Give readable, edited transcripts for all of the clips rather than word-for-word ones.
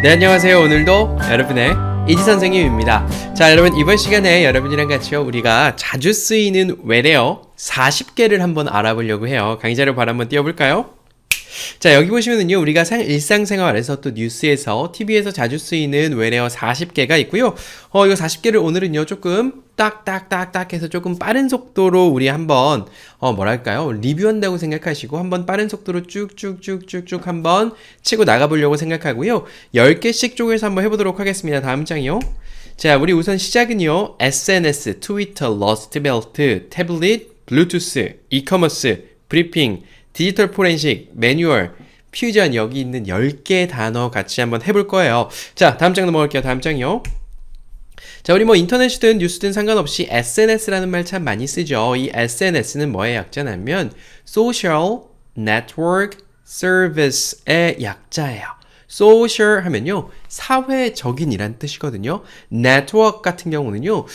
네, 안녕하세요. 오늘도 여러분의 이지 선생님입니다. 자, 여러분 이번 시간에 여러분이랑 같이요 우리가 자주 쓰이는 외래어 40개를 한번 알아보려고 해요. 강의자료 바로 한번 띄워볼까요? 자, 여기 보시면은요 우리가 일상생활에서 또 뉴스에서 TV에서 자주 쓰이는 외래어 40개가 있고요. 이거 40개를 오늘은요 조금 딱딱딱딱 해서 조금 빠른 속도로 우리 한번 뭐랄까요 리뷰한다고 생각하시고 한번 빠른 속도로 쭉쭉쭉쭉쭉 한번 치고 나가보려고 생각하고요. 10개씩 쪼개서 한번 해보도록 하겠습니다. 다음 장이요. 자, 우리 우선 시작은요 SNS, 트위터, 러스트벨트, 태블릿, 블루투스, 이커머스, 브리핑, 디지털 포렌식, 매뉴얼, 퓨전, 여기 있는 10개 단어 같이 한번 해볼 거예요. 자, 다음 장 넘어갈게요. 다음 장이요. 자, 우리 뭐 인터넷이든 뉴스든 상관없이 SNS라는 말 참 많이 쓰죠. 이 SNS는 뭐의 약자냐면 Social Network Service의 약자예요. Social 하면요 사회적인이란 뜻이거든요. Network 같은 경우는요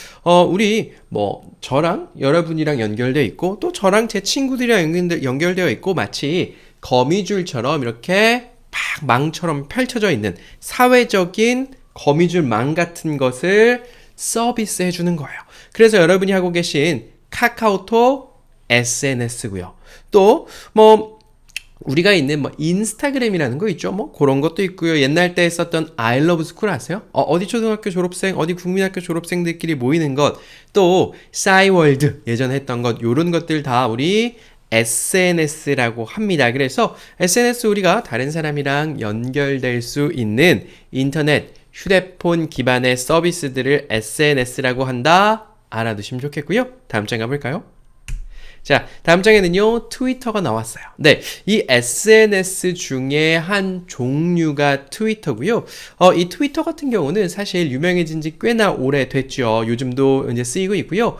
우리 뭐 저랑 여러분이랑 연결되어 있고 또 저랑 제 친구들이랑 연결되어 있고 마치 거미줄처럼 이렇게 막 망처럼 펼쳐져 있는 사회적인 거미줄 망 같은 것을 서비스해 주는 거예요. 그래서 여러분이 하고 계신 카카오톡 SNS고요. 또 뭐 우리가 있는 뭐 인스타그램이라는 거 있죠. 뭐 그런 것도 있고요. 옛날 때 썼던 I love school 아세요? 어디 초등학교 졸업생, 어디 국민학교 졸업생들끼리 모이는 것, 또 싸이월드 예전에 했던 것, 요런 것들 다 우리 SNS라고 합니다. 그래서 SNS 우리가 다른 사람이랑 연결될 수 있는 인터넷, 휴대폰 기반의 서비스들을 SNS라고 한다. 알아두시면 좋겠고요. 다음 장 가볼까요? 자, 다음 장에는요 트위터가 나왔어요. 네, 이 SNS 중에 한 종류가 트위터고요. 이 트위터 같은 경우는 사실 유명해진 지 꽤나 오래됐죠. 요즘도 이제 쓰이고 있고요.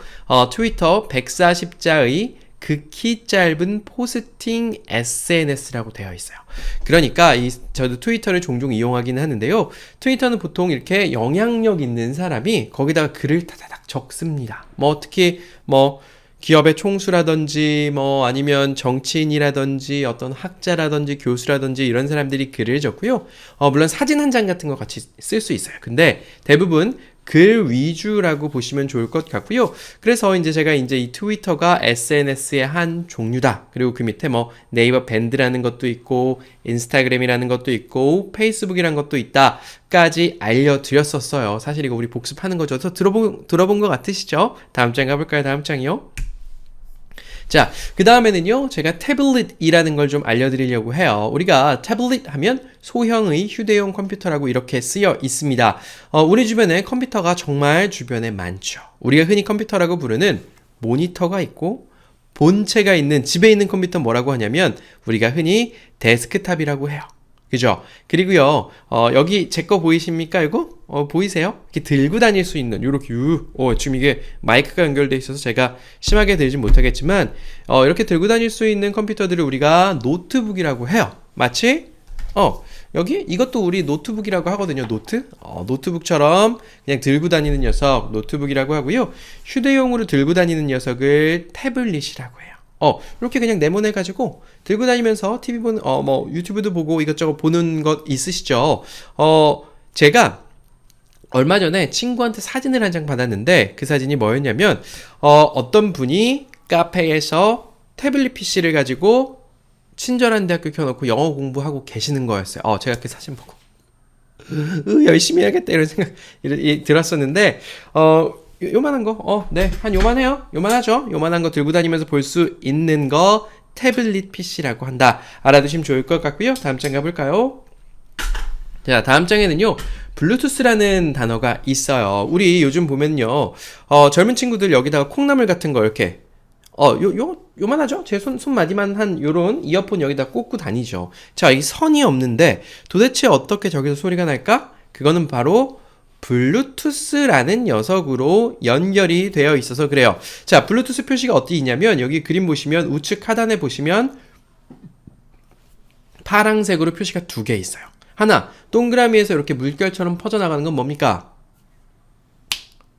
트위터 140자의 극히 짧은 포스팅 SNS라고 되어 있어요. 그러니까 저도 트위터를 종종 이용하긴 하는데요. 트위터는 보통 이렇게 영향력 있는 사람이 거기다가 글을 다다닥 적습니다. 뭐 특히 뭐 기업의 총수라든지 뭐 아니면 정치인이라든지 어떤 학자라든지 교수라든지 이런 사람들이 글을 적고요. 물론 사진 한 장 같은 거 같이 쓸 수 있어요. 근데 대부분 글 위주라고 보시면 좋을 것 같고요. 그래서 이제 제가 이제 이 트위터가 SNS의 한 종류다. 그리고 그 밑에 뭐 네이버 밴드라는 것도 있고 인스타그램이라는 것도 있고 페이스북이라는 것도 있다까지 알려드렸었어요. 사실 이거 우리 복습하는 거죠. 들어본 것 같으시죠? 다음 장 가볼까요? 다음 장이요. 자, 그 다음에는요 제가 태블릿이라는 걸 좀 알려드리려고 해요. 우리가 태블릿 하면 소형의 휴대용 컴퓨터라고 이렇게 쓰여 있습니다. 우리 주변에 컴퓨터가 정말 주변에 많죠. 우리가 흔히 컴퓨터라고 부르는 모니터가 있고 본체가 있는 집에 있는 컴퓨터 뭐라고 하냐면 우리가 흔히 데스크탑이라고 해요. 그죠? 그리고요, 여기 제 거 보이십니까, 이거? 보이세요? 이렇게 들고 다닐 수 있는, 요렇게, 지금 이게 마이크가 연결되어 있어서 제가 심하게 들진 못하겠지만, 이렇게 들고 다닐 수 있는 컴퓨터들을 우리가 노트북이라고 해요. 마치, 여기, 이것도 우리 노트북이라고 하거든요, 노트북처럼 그냥 들고 다니는 녀석, 노트북이라고 하고요. 휴대용으로 들고 다니는 녀석을 태블릿이라고 해요. 이렇게 그냥 네모내가지고 들고 다니면서 TV 보는, 뭐 유튜브도 보고 이것저것 보는 것 있으시죠? 제가 얼마 전에 친구한테 사진을 한 장 받았는데 그 사진이 뭐였냐면, 어떤 분이 카페에서 태블릿 PC를 가지고 친절한 대학교 켜놓고 영어 공부하고 계시는 거였어요. 제가 그 사진 보고, 열심히 해야겠다 이런 생각 들었었는데, 요만한 거, 네, 한 요만해요. 요만하죠? 요만한 거 들고 다니면서 볼 수 있는 거 태블릿 PC라고 한다. 알아두시면 좋을 것 같고요. 다음 장 가볼까요? 자, 다음 장에는요 블루투스라는 단어가 있어요. 우리 요즘 보면요 젊은 친구들 여기다가 콩나물 같은 거 이렇게 요만하죠? 제 손마디만 한 요런 이어폰 여기다 꽂고 다니죠. 자, 이 선이 없는데 도대체 어떻게 저기서 소리가 날까? 그거는 바로 블루투스라는 녀석으로 연결이 되어 있어서 그래요. 자, 블루투스 표시가 어디 있냐면 여기 그림 보시면 우측 하단에 보시면 파랑색으로 표시가 2개 있어요. 하나, 동그라미에서 이렇게 물결처럼 퍼져나가는 건 뭡니까?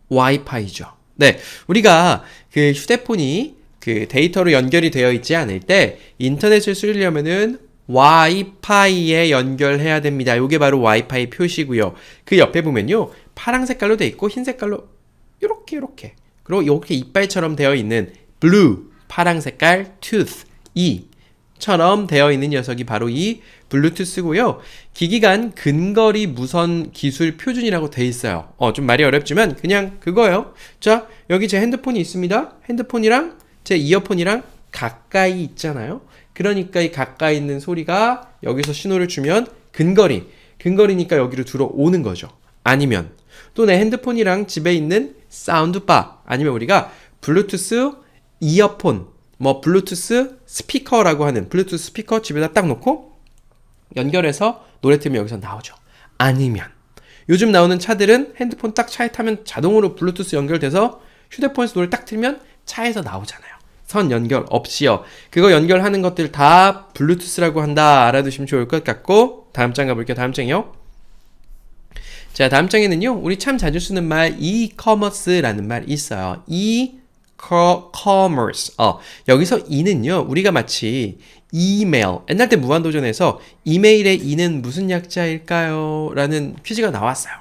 와이파이죠. 네, 우리가 그 휴대폰이 그 데이터로 연결이 되어 있지 않을 때 인터넷을 쓰려면은 와이파이에 연결해야 됩니다. 이게 바로 와이파이 표시고요. 그 옆에 보면요. 파란 색깔로 돼 있고 흰 색깔로 요렇게 그리고 이렇게 이빨처럼 되어 있는 blue 파란 색깔 tooth 이처럼 되어 있는 녀석이 바로 이 블루투스고요. 기기간 근거리 무선 기술 표준이라고 돼 있어요. 좀 말이 어렵지만 그냥 그거예요. 자, 여기 제 핸드폰이 있습니다. 핸드폰이랑 제 이어폰이랑 가까이 있잖아요. 그러니까 이 가까이 있는 소리가 여기서 신호를 주면 근거리니까 여기로 들어오는 거죠. 아니면 또 내 핸드폰이랑 집에 있는 사운드바 아니면 우리가 블루투스 이어폰 블루투스 스피커라고 하는 블루투스 스피커 집에다 딱 놓고 연결해서 노래 틀면 여기서 나오죠. 아니면 요즘 나오는 차들은 핸드폰 딱 차에 타면 자동으로 블루투스 연결돼서 휴대폰에서 노래 딱 틀면 차에서 나오잖아요. 선 연결 없이요. 그거 연결하는 것들 다 블루투스라고 한다. 알아두시면 좋을 것 같고 다음 장 가볼게요. 다음 장이요. 자, 다음 장에는요. 우리 참 자주 쓰는 말 e-commerce라는 말이 있어요. e-commerce. 여기서 e는요. 우리가 마치 이메일, 옛날 때 무한도전에서 이메일의 e는 무슨 약자일까요? 라는 퀴즈가 나왔어요.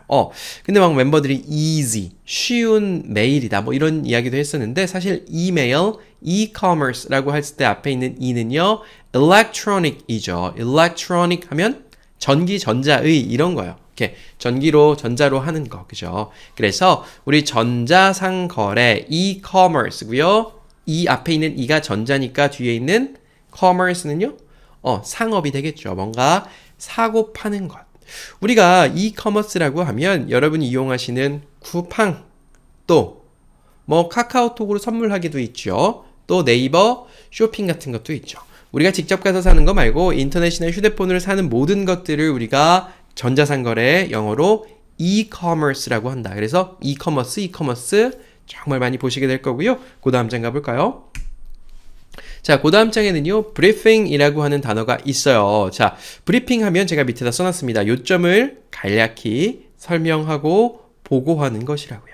근데 막 멤버들이 easy, 쉬운 메일이다. 뭐 이런 이야기도 했었는데 사실 이메일, e-commerce라고 했을 때 앞에 있는 e는요. electronic이죠. electronic 하면 전기, 전자의 이런 거예요. 이렇게 전기로, 전자로 하는 거. 그죠? 그래서 우리 전자상거래 e-commerce고요. 이 앞에 있는 e가 전자니까 뒤에 있는 commerce는요? 상업이 되겠죠. 뭔가 사고 파는 것. 우리가 e-commerce라고 하면 여러분이 이용하시는 쿠팡 또 카카오톡으로 선물하기도 있죠. 또 네이버 쇼핑 같은 것도 있죠. 우리가 직접 가서 사는 거 말고 인터넷이나 휴대폰으로 사는 모든 것들을 우리가 전자상거래 영어로 e-commerce라고 한다. 그래서 e-commerce 정말 많이 보시게 될 거고요. 그 다음 장 가볼까요? 자, 그 다음 장에는요, briefing이라고 하는 단어가 있어요. 자, 브리핑 하면 제가 밑에다 써놨습니다. 요점을 간략히 설명하고 보고하는 것이라고요.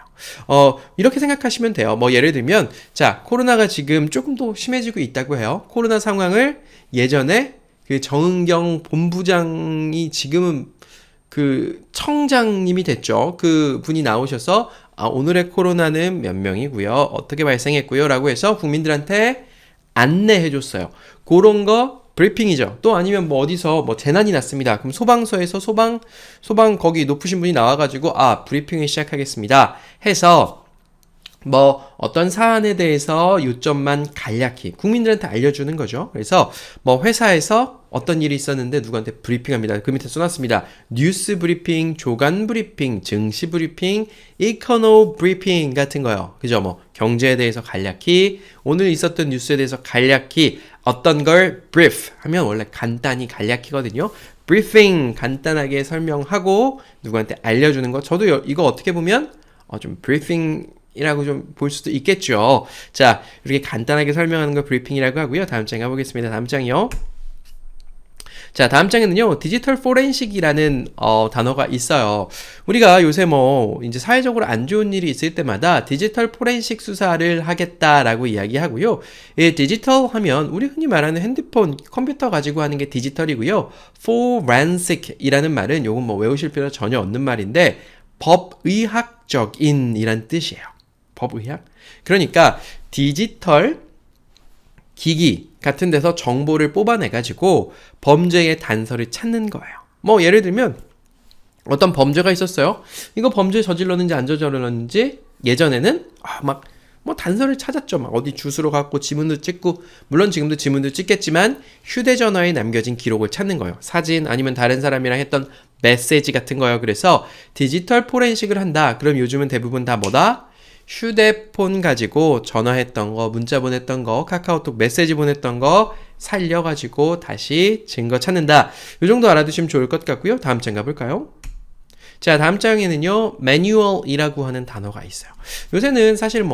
이렇게 생각하시면 돼요. 예를 들면, 자, 코로나가 지금 조금 더 심해지고 있다고 해요. 코로나 상황을 예전에 그 정은경 본부장이 지금은 그 청장님이 됐죠. 그 분이 나오셔서, 오늘의 코로나는 몇 명이고요. 어떻게 발생했고요. 라고 해서 국민들한테 안내해줬어요. 그런 거 브리핑이죠. 또 아니면 어디서 재난이 났습니다. 그럼 소방서에서 소방 거기 높으신 분이 나와가지고 브리핑을 시작하겠습니다. 해서 어떤 사안에 대해서 요점만 간략히 국민들한테 알려주는 거죠. 그래서 회사에서 어떤 일이 있었는데 누구한테 브리핑합니다. 그 밑에 써놨습니다. 뉴스 브리핑, 조간 브리핑, 증시 브리핑, 이코노 브리핑 같은 거요. 그죠? 경제에 대해서 간략히, 오늘 있었던 뉴스에 대해서 간략히 어떤 걸 brief 하면 원래 간단히 간략히거든요. briefing 간단하게 설명하고 누구한테 알려주는 거. 저도 이거 어떻게 보면 좀 briefing 이라고 좀 볼 수도 있겠죠. 자, 이렇게 간단하게 설명하는 걸 브리핑이라고 하고요. 다음 장 가보겠습니다. 다음 장이요. 자, 다음 장에는요, 디지털 포렌식이라는 단어가 있어요. 우리가 요새 이제 사회적으로 안 좋은 일이 있을 때마다 디지털 포렌식 수사를 하겠다라고 이야기하고요. 디지털 하면 우리 흔히 말하는 핸드폰, 컴퓨터 가지고 하는 게 디지털이고요. forensic이라는 말은 요건 외우실 필요 전혀 없는 말인데 법의학적인 이란 뜻이에요. 법의학? 그러니까 디지털 기기 같은 데서 정보를 뽑아내가지고 범죄의 단서를 찾는 거예요. 예를 들면 어떤 범죄가 있었어요. 이거 범죄 저질렀는지 안 저질렀는지 예전에는 단서를 찾았죠. 어디 주소로 갖고 지문도 찍고, 물론 지금도 지문도 찍겠지만 휴대전화에 남겨진 기록을 찾는 거예요. 사진 아니면 다른 사람이랑 했던 메시지 같은 거예요. 그래서 디지털 포렌식을 한다. 그럼 요즘은 대부분 다 휴대폰 가지고 전화했던 거, 문자 보냈던 거, 카카오톡 메시지 보냈던 거 살려가지고 다시 증거 찾는다. 이 정도 알아두시면 좋을 것 같고요. 다음 장 가볼까요? 자, 다음 장에는요, 매뉴얼이라고 하는 단어가 있어요. 요새는 사실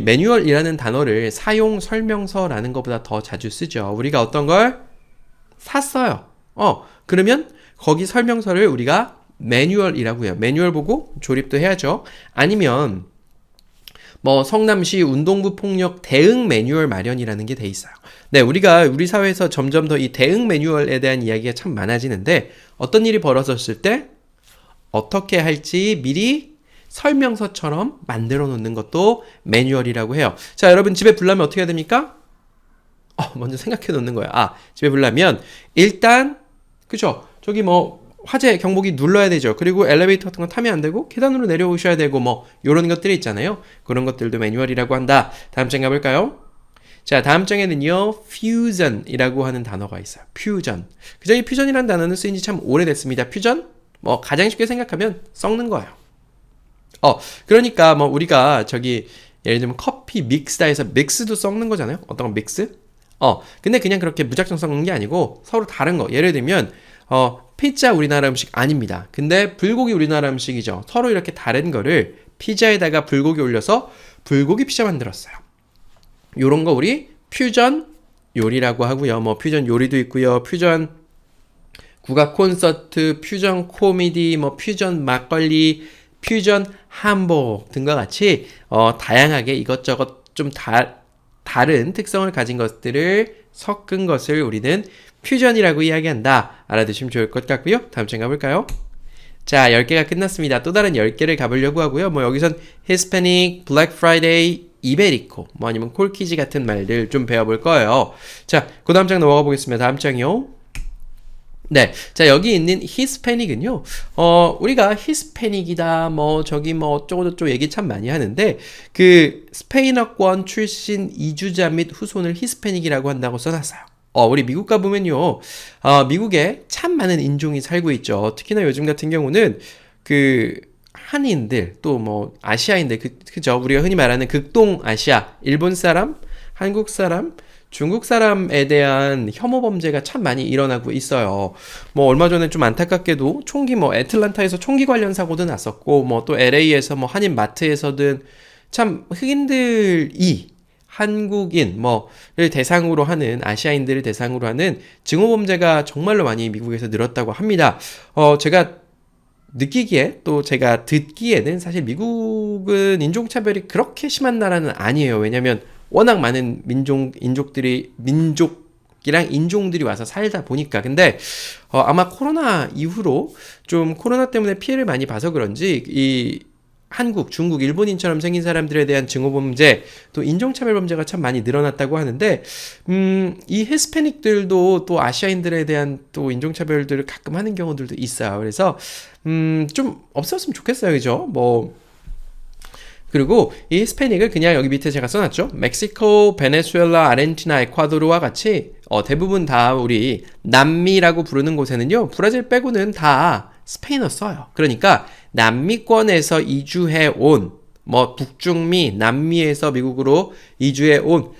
매뉴얼이라는 단어를 사용 설명서라는 것보다 더 자주 쓰죠. 우리가 어떤 걸 샀어요. 그러면 거기 설명서를 우리가 매뉴얼이라고 해요. 매뉴얼 보고 조립도 해야죠. 아니면 뭐 성남시 운동부 폭력 대응 매뉴얼 마련이라는 게 돼 있어요. 네, 우리가 우리 사회에서 점점 더 이 대응 매뉴얼에 대한 이야기가 참 많아지는데 어떤 일이 벌어졌을 때 어떻게 할지 미리 설명서처럼 만들어 놓는 것도 매뉴얼이라고 해요. 자, 여러분 집에 불 나면 어떻게 해야 됩니까? 먼저 생각해 놓는 거야. 집에 불 나면 일단 그죠? 저기 뭐 화재 경보기 눌러야 되죠. 그리고 엘리베이터 같은 거 타면 안 되고 계단으로 내려오셔야 되고 뭐 이런 것들이 있잖아요. 그런 것들도 매뉴얼이라고 한다. 다음 장 가볼까요? 자, 다음 장에는요, fusion이라고 하는 단어가 있어요. fusion. 그죠? 이 fusion이라는 단어는 쓰인 지 참 오래됐습니다. fusion? 뭐 가장 쉽게 생각하면 썩는 거예요. 그러니까 뭐 우리가 저기 예를 들면 커피 믹스다 해서 믹스도 썩는 거잖아요. 어떤 건 믹스? 근데 그냥 그렇게 무작정 썩는 게 아니고 서로 다른 거. 예를 들면 피자 우리나라 음식 아닙니다. 근데 불고기 우리나라 음식이죠. 서로 이렇게 다른 거를 피자에다가 불고기 올려서 불고기 피자 만들었어요. 요런 거 우리 퓨전 요리라고 하고요. 뭐 퓨전 요리도 있고요. 퓨전 국악 콘서트, 퓨전 코미디, 뭐 퓨전 막걸리, 퓨전 한복 등과 같이 다양하게 이것저것 좀 다른 특성을 가진 것들을 섞은 것을 우리는 퓨전이라고 이야기한다. 알아두시면 좋을 것 같고요. 다음 장 가볼까요? 자, 10개가 끝났습니다. 또 다른 10개를 가보려고 하고요. 뭐 여기선 히스패닉, 블랙 프라이데이, 이베리코, 뭐 아니면 콜키지 같은 말들 좀 배워볼 거예요. 자, 그 다음 장 넘어가 보겠습니다. 다음 장이요. 네. 자, 여기 있는 히스패닉은요, 우리가 히스패닉이다, 뭐, 저기 뭐, 어쩌고저쩌고 얘기 참 많이 하는데, 그, 스페인어권 출신 이주자 및 후손을 히스패닉이라고 한다고 써놨어요. 우리 미국 가보면요, 미국에 참 많은 인종이 살고 있죠. 특히나 요즘 같은 경우는, 그, 한인들, 또 뭐, 아시아인들, 그죠? 우리가 흔히 말하는 극동 아시아, 일본 사람, 한국 사람, 중국 사람에 대한 혐오 범죄가 참 많이 일어나고 있어요. 뭐 얼마 전에 좀 안타깝게도 총기 뭐 애틀란타에서 총기 관련 사고도 났었고 뭐 또 LA에서 뭐 한인 마트에서든 참 흑인들이 한국인 뭐를 대상으로 하는 아시아인들을 대상으로 하는 증오 범죄가 정말로 많이 미국에서 늘었다고 합니다. 제가 느끼기에 또 제가 듣기에는 사실 미국은 인종차별이 그렇게 심한 나라는 아니에요. 왜냐면 워낙 많은 민족이랑 인종들이 와서 살다 보니까. 근데 아마 코로나 이후로 좀 코로나 때문에 피해를 많이 봐서 그런지 이 한국, 중국, 일본인처럼 생긴 사람들에 대한 증오범죄, 또 인종차별 범죄가 참 많이 늘어났다고 하는데, 이 히스패닉들도 또 아시아인들에 대한 또 인종차별들을 가끔 하는 경우들도 있어요. 그래서, 좀 없었으면 좋겠어요. 그죠? 그리고 이 히스패닉을 그냥 여기 밑에 제가 써놨죠. 멕시코, 베네수엘라, 아르헨티나, 에콰도르와 같이 대부분 다 우리 남미라고 부르는 곳에는요. 브라질 빼고는 다 스페인어 써요. 그러니까 남미권에서 이주해 온 뭐 북중미, 남미에서 미국으로 이주해 온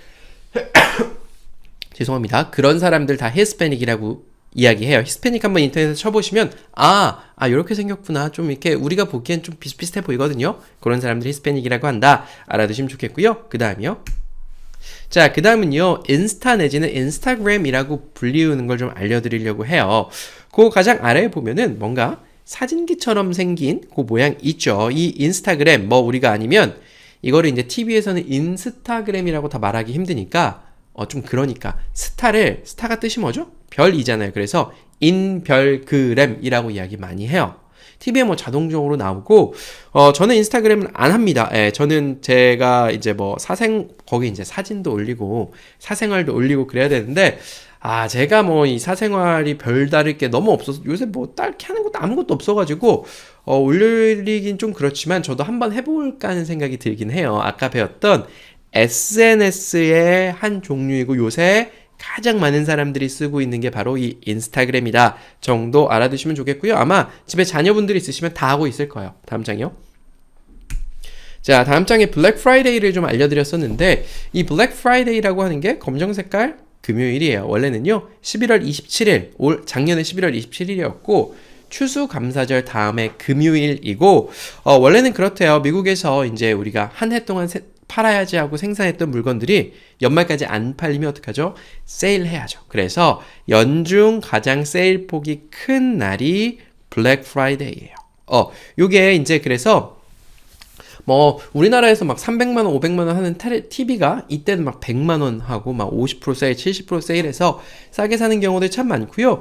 죄송합니다. 그런 사람들 다 히스패닉이라고 이야기해요. 히스패닉 한번 인터넷에 쳐보시면 이렇게 생겼구나. 좀 이렇게 우리가 보기엔 좀 비슷비슷해 보이거든요. 그런 사람들이 히스패닉이라고 한다. 알아두시면 좋겠고요. 그 다음이요. 자, 그 다음은요. 인스타 내지는 인스타그램이라고 불리우는 걸 좀 알려드리려고 해요. 그 가장 아래에 보면은 뭔가 사진기처럼 생긴 그 모양 있죠. 이 인스타그램 우리가 아니면 이거를 이제 TV에서는 인스타그램이라고 다 말하기 힘드니까 좀 그러니까 스타가 뜻이 뭐죠? 별이잖아요. 그래서 인별그램이라고 이야기 많이 해요. TV에 뭐 자동적으로 나오고 저는 인스타그램은 안 합니다. 저는 제가 이제 거기 이제 사진도 올리고 사생활도 올리고 그래야 되는데 제가 이 사생활이 별다를 게 너무 없어서 요새 딱히 하는 것도 아무것도 없어가지고 올리긴 좀 그렇지만 저도 한번 해볼까 하는 생각이 들긴 해요. 아까 배웠던 SNS의 한 종류이고 요새 가장 많은 사람들이 쓰고 있는 게 바로 이 인스타그램이다 정도 알아두시면 좋겠고요. 아마 집에 자녀분들이 있으시면 다 하고 있을 거예요. 다음 장이요. 자, 다음 장에 블랙 프라이데이를 좀 알려드렸었는데 이 블랙 프라이데이라고 하는 게 검정 색깔 금요일이에요. 원래는요 11월 27일 작년에 11월 27일이었고 추수감사절 다음에 금요일이고 원래는 그렇대요. 미국에서 이제 우리가 한 해 동안 팔아야지 하고 생산했던 물건들이 연말까지 안 팔리면 어떡하죠? 세일해야죠. 그래서 연중 가장 세일 폭이 큰 날이 블랙 프라이데이예요. 요게 이제 그래서 뭐 우리나라에서 막 300만 원, 500만 원 하는 TV가 이때는 막 100만 원 하고 막 50% 세일, 70% 세일해서 싸게 사는 경우들 참 많고요.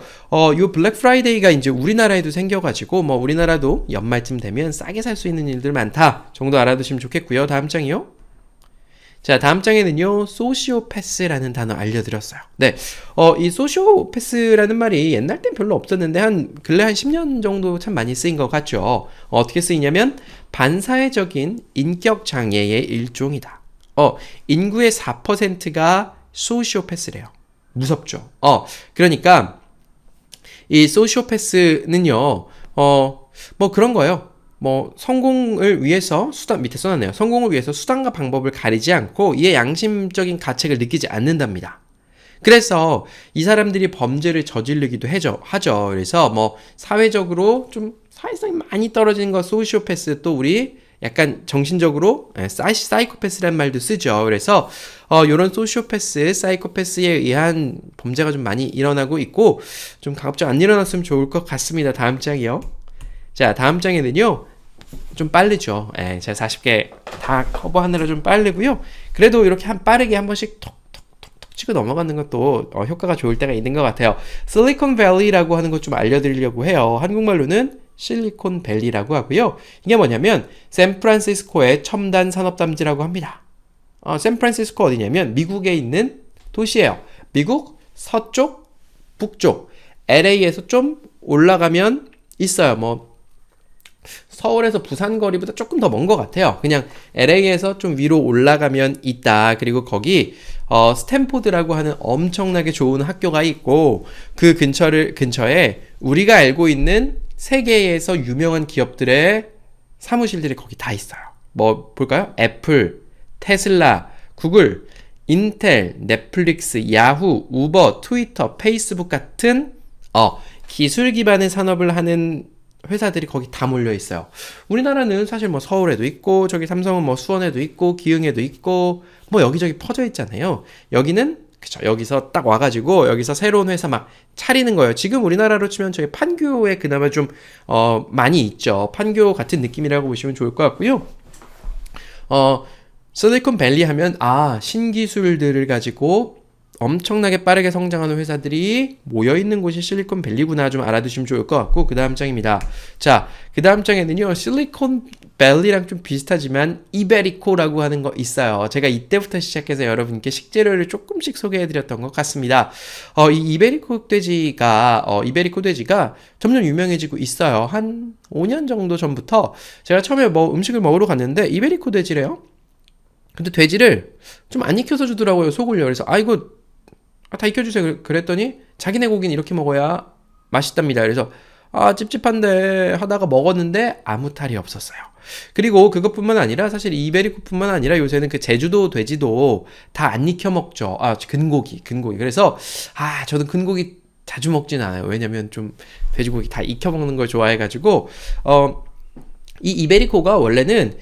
요 블랙 프라이데이가 이제 우리나라에도 생겨가지고 뭐 우리나라도 연말쯤 되면 싸게 살 수 있는 일들 많다 정도 알아두시면 좋겠고요. 다음 장이요. 자, 다음 장에는요, 소시오패스라는 단어 알려드렸어요. 네, 이 소시오패스라는 말이 옛날 땐 별로 없었는데, 근래 한 10년 정도 참 많이 쓰인 것 같죠. 어떻게 쓰이냐면, 반사회적인 인격 장애의 일종이다. 인구의 4%가 소시오패스래요. 무섭죠. 그러니까, 이 소시오패스는요, 뭐 그런 거예요. 뭐 성공을 위해서 수단 밑에 써놨네요. 성공을 위해서 수단과 방법을 가리지 않고 이에 양심적인 가책을 느끼지 않는답니다. 그래서 이 사람들이 범죄를 저지르기도 하죠. 그래서 뭐 사회적으로 좀 사회성이 많이 떨어지는 거 소시오패스, 또 우리 약간 정신적으로 사이코패스라는 말도 쓰죠. 그래서 요런 소시오패스, 사이코패스에 의한 범죄가 좀 많이 일어나고 있고 좀 가급적 안 일어났으면 좋을 것 같습니다. 다음 장이요. 자, 다음 장에는요. 좀 빠르죠. 제가 40개 다 커버하느라 좀 빠르고요. 그래도 이렇게 빠르게 한 번씩 톡톡톡톡 치고 넘어가는 것도 효과가 좋을 때가 있는 것 같아요. 실리콘밸리라고 하는 것 좀 알려드리려고 해요. 한국말로는 실리콘밸리라고 하고요. 이게 뭐냐면 샌프란시스코의 첨단 산업단지라고 합니다. 샌프란시스코 어디냐면 미국에 있는 도시예요. 미국 서쪽, 북쪽, LA에서 좀 올라가면 있어요. 뭐 서울에서 부산 거리보다 조금 더 먼 것 같아요. 그냥 LA에서 좀 위로 올라가면 있다. 그리고 거기 스탠포드라고 하는 엄청나게 좋은 학교가 있고 그 근처에 우리가 알고 있는 세계에서 유명한 기업들의 사무실들이 거기 다 있어요. 뭐 볼까요? 애플, 테슬라, 구글, 인텔, 넷플릭스, 야후, 우버, 트위터, 페이스북 같은 기술 기반의 산업을 하는 회사들이 거기 다 몰려 있어요. 우리나라는 사실 뭐 서울에도 있고 저기 삼성은 뭐 수원에도 있고 기흥에도 있고 뭐 여기저기 퍼져 있잖아요. 여기는 그쵸, 여기서 딱 와가지고 여기서 새로운 회사 막 차리는 거예요. 지금 우리나라로 치면 저희 판교에 그나마 좀 많이 있죠. 판교 같은 느낌이라고 보시면 좋을 것 같고요. 실리콘밸리 하면 신기술들을 가지고 엄청나게 빠르게 성장하는 회사들이 모여있는 곳이 실리콘밸리구나 좀 알아두시면 좋을 것 같고 그 다음 장입니다. 자, 그 다음 장에는요. 실리콘밸리랑 좀 비슷하지만 이베리코라고 하는 거 있어요. 제가 이때부터 시작해서 여러분께 식재료를 조금씩 소개해드렸던 것 같습니다. 이 이베리코 돼지가 점점 유명해지고 있어요. 한 5년 정도 전부터 제가 처음에 뭐 음식을 먹으러 갔는데 이베리코 돼지래요. 근데 돼지를 좀 안 익혀서 주더라고요. 속을요. 그래서 이거 다 익혀주세요. 그랬더니 자기네 고기는 이렇게 먹어야 맛있답니다. 그래서 찝찝한데 하다가 먹었는데 아무 탈이 없었어요. 그리고 그것뿐만 아니라 사실 이베리코뿐만 아니라 요새는 그 제주도 돼지도 다 안 익혀 먹죠. 근고기. 그래서 저는 근고기 자주 먹진 않아요. 왜냐면 좀 돼지고기 다 익혀 먹는 걸 좋아해가지고 이 이베리코가 원래는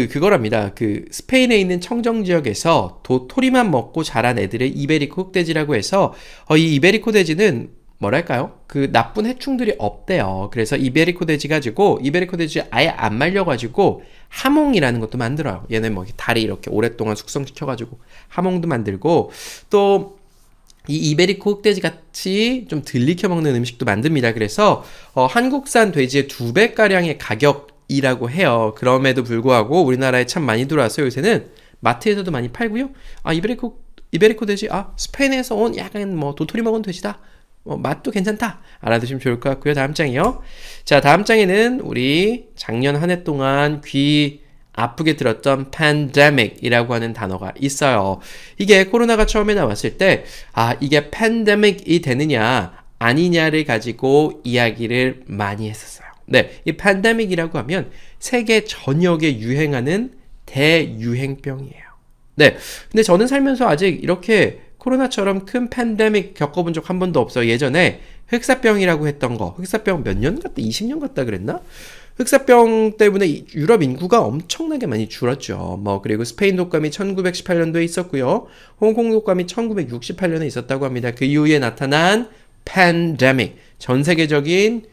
그거랍니다. 스페인에 있는 청정 지역에서 도토리만 먹고 자란 애들의 이베리코 흑돼지라고 해서, 이 이베리코 돼지는 뭐랄까요? 나쁜 해충들이 없대요. 그래서 이베리코 돼지 아예 안 말려가지고 하몽이라는 것도 만들어요. 얘네 뭐 다리 이렇게 오랫동안 숙성시켜가지고 하몽도 만들고, 또 이 이베리코 흑돼지 같이 좀 덜 익혀 먹는 음식도 만듭니다. 그래서, 한국산 돼지의 2배가량의 가격이라고 해요. 그럼에도 불구하고 우리나라에 참 많이 들어왔어요. 요새는 마트에서도 많이 팔고요. 이베리코 돼지, 스페인에서 온 약간 뭐 도토리 먹은 돼지다. 맛도 괜찮다. 알아두시면 좋을 것 같고요. 다음 장이요. 자, 다음 장에는 우리 작년 한 해 동안 귀 아프게 들었던 pandemic이라고 하는 단어가 있어요. 이게 코로나가 처음에 나왔을 때, 이게 pandemic이 되느냐 아니냐를 가지고 이야기를 많이 했었어요. 네, 이 팬데믹이라고 하면 세계 전역에 유행하는 대유행병이에요. 네, 근데 저는 살면서 아직 이렇게 코로나처럼 큰 팬데믹 겪어본 적 한 번도 없어요. 예전에 흑사병이라고 했던 거, 흑사병 몇 년 갔다? 20년 갔다 그랬나? 흑사병 때문에 유럽 인구가 엄청나게 많이 줄었죠. 그리고 스페인 독감이 1918년도에 있었고요. 홍콩 독감이 1968년에 있었다고 합니다. 그 이후에 나타난 팬데믹, 전 세계적인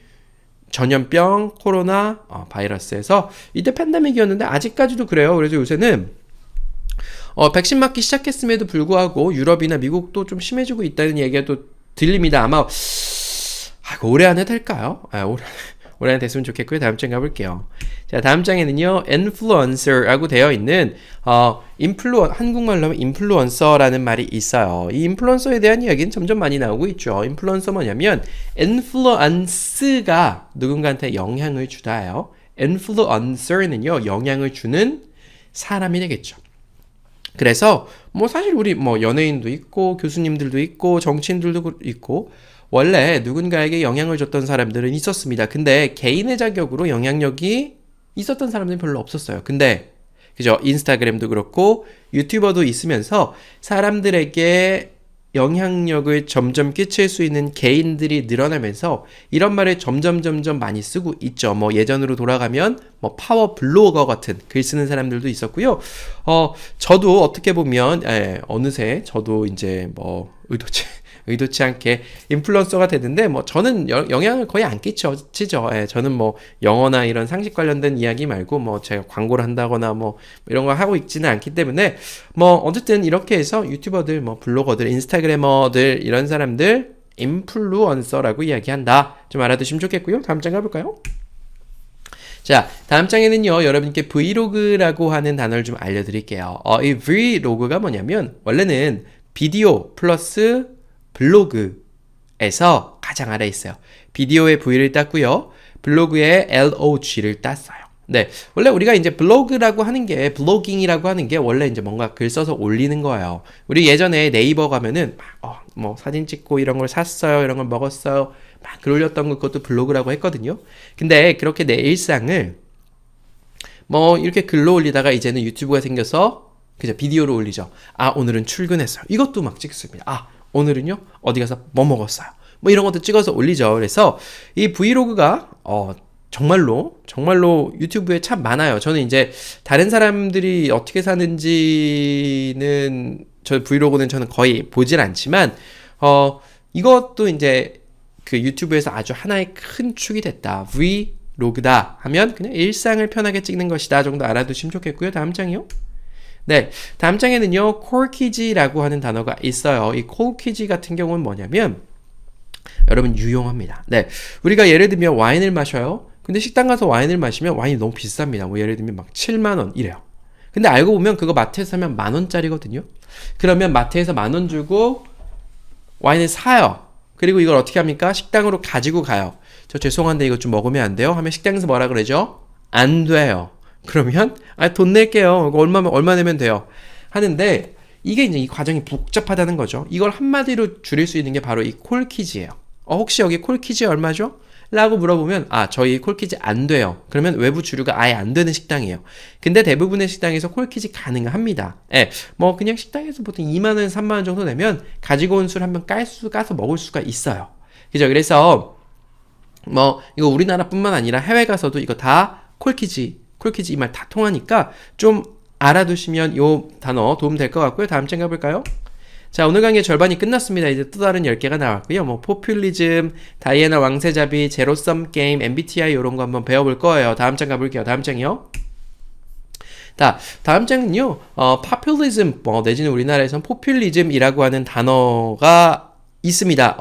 전염병, 코로나 바이러스에서 이때 팬데믹이었는데 아직까지도 그래요. 그래서 요새는 백신 맞기 시작했음에도 불구하고 유럽이나 미국도 좀 심해지고 있다는 얘기가 또 들립니다. 아마 올해 안에 될까요? 올해 안에 됐으면 좋겠고요. 다음 장 가볼게요. 자, 다음 장에는요, influencer라고 되어 있는 한국말로 하면 인플루언서라는 말이 있어요. 이 인플루언서에 대한 이야기는 점점 많이 나오고 있죠. 인플루언서 뭐냐면 influence가 누군가한테 영향을 주다예요. influencer는요, 영향을 주는 사람이 되겠죠. 그래서 사실 우리 연예인도 있고 교수님들도 있고 정치인들도 있고 원래 누군가에게 영향을 줬던 사람들은 있었습니다. 근데 개인의 자격으로 영향력이 있었던 사람들이 별로 없었어요. 근데 그죠? 인스타그램도 그렇고 유튜버도 있으면서 사람들에게 영향력을 점점 끼칠 수 있는 개인들이 늘어나면서 이런 말을 점점 많이 쓰고 있죠. 예전으로 돌아가면 파워 블로거 같은 글 쓰는 사람들도 있었고요. 저도 어떻게 보면 어느새 저도 이제 의도치 않게 인플루언서가 됐는데 저는 영향을 거의 안 끼치죠. 저는 영어나 이런 상식 관련된 이야기 말고 제가 광고를 한다거나 이런 거 하고 있지는 않기 때문에 어쨌든 이렇게 해서 유튜버들, 블로거들, 인스타그래머들 이런 사람들 인플루언서라고 이야기한다. 좀 알아두시면 좋겠고요. 다음 장 가볼까요? 자, 다음 장에는요, 여러분께 브이로그라고 하는 단어를 좀 알려드릴게요. 이 브이로그가 뭐냐면 원래는 비디오 플러스 블로그에서 가장 아래에 있어요. 비디오에 V를 땄고요. 블로그에 LOG를 땄어요. 네. 원래 우리가 이제 블로그라고 하는 게, 블로깅이라고 하는 게 원래 이제 뭔가 글 써서 올리는 거예요. 우리 예전에 네이버 가면은 사진 찍고 이런 걸 샀어요. 이런 걸 먹었어요. 막 글 올렸던 것도 블로그라고 했거든요. 근데 그렇게 내 일상을 이렇게 글로 올리다가 이제는 유튜브가 생겨서 그죠? 비디오로 올리죠. 오늘은 출근했어요. 이것도 막 찍습니다. 오늘은요, 어디 가서 뭐 먹었어요. 이런 것도 찍어서 올리죠. 그래서 이 브이로그가, 정말로 유튜브에 참 많아요. 저는 이제 다른 사람들이 어떻게 사는지는, 브이로그는 저는 거의 보질 않지만, 이것도 이제 그 유튜브에서 아주 하나의 큰 축이 됐다. 브이로그다 하면 그냥 일상을 편하게 찍는 것이다 정도 알아두시면 좋겠고요. 다음 장이요. 네, 다음 장에는요, 콜키지라고 하는 단어가 있어요. 이 콜키지 같은 경우는 뭐냐면, 여러분 유용합니다. 네, 우리가 예를 들면 와인을 마셔요. 근데 식당 가서 와인을 마시면 와인이 너무 비쌉니다. 예를 들면 막 7만 원 이래요. 근데 알고 보면 그거 마트에서 사면 10,000원짜리거든요. 그러면 마트에서 10,000원 주고 와인을 사요. 그리고 이걸 어떻게 합니까? 식당으로 가지고 가요. 저 죄송한데 이거 좀 먹으면 안 돼요? 하면 식당에서 뭐라 그러죠? 안 돼요. 그러면 돈 낼게요. 이거 얼마 내면 돼요. 하는데 이게 이제 이 과정이 복잡하다는 거죠. 이걸 한마디로 줄일 수 있는 게 바로 이 콜키지예요. 혹시 여기 콜키지 얼마죠? 라고 물어보면 저희 콜키지 안 돼요. 그러면 외부 주류가 아예 안 되는 식당이에요. 근데 대부분의 식당에서 콜키지 가능합니다. 그냥 식당에서 보통 2만 원, 3만 원 정도 내면 가지고 온 술 한 번 까서 먹을 수가 있어요. 그죠? 그래서 이거 우리나라뿐만 아니라 해외 가서도 이거 다 콜키지 이 말 다 통하니까 좀 알아두시면 요 단어 도움 될 것 같고요. 다음 장 가볼까요? 자, 오늘 강의 절반이 끝났습니다. 이제 또 다른 10개가 나왔고요. 포퓰리즘, 다이애나 왕세자비, 제로섬 게임, MBTI 이런 거 한번 배워볼 거예요. 다음 장 가볼게요. 다음 장이요. 다음 장은요, populism, 내지는 우리나라에선 포퓰리즘이라고 하는 단어가 있습니다.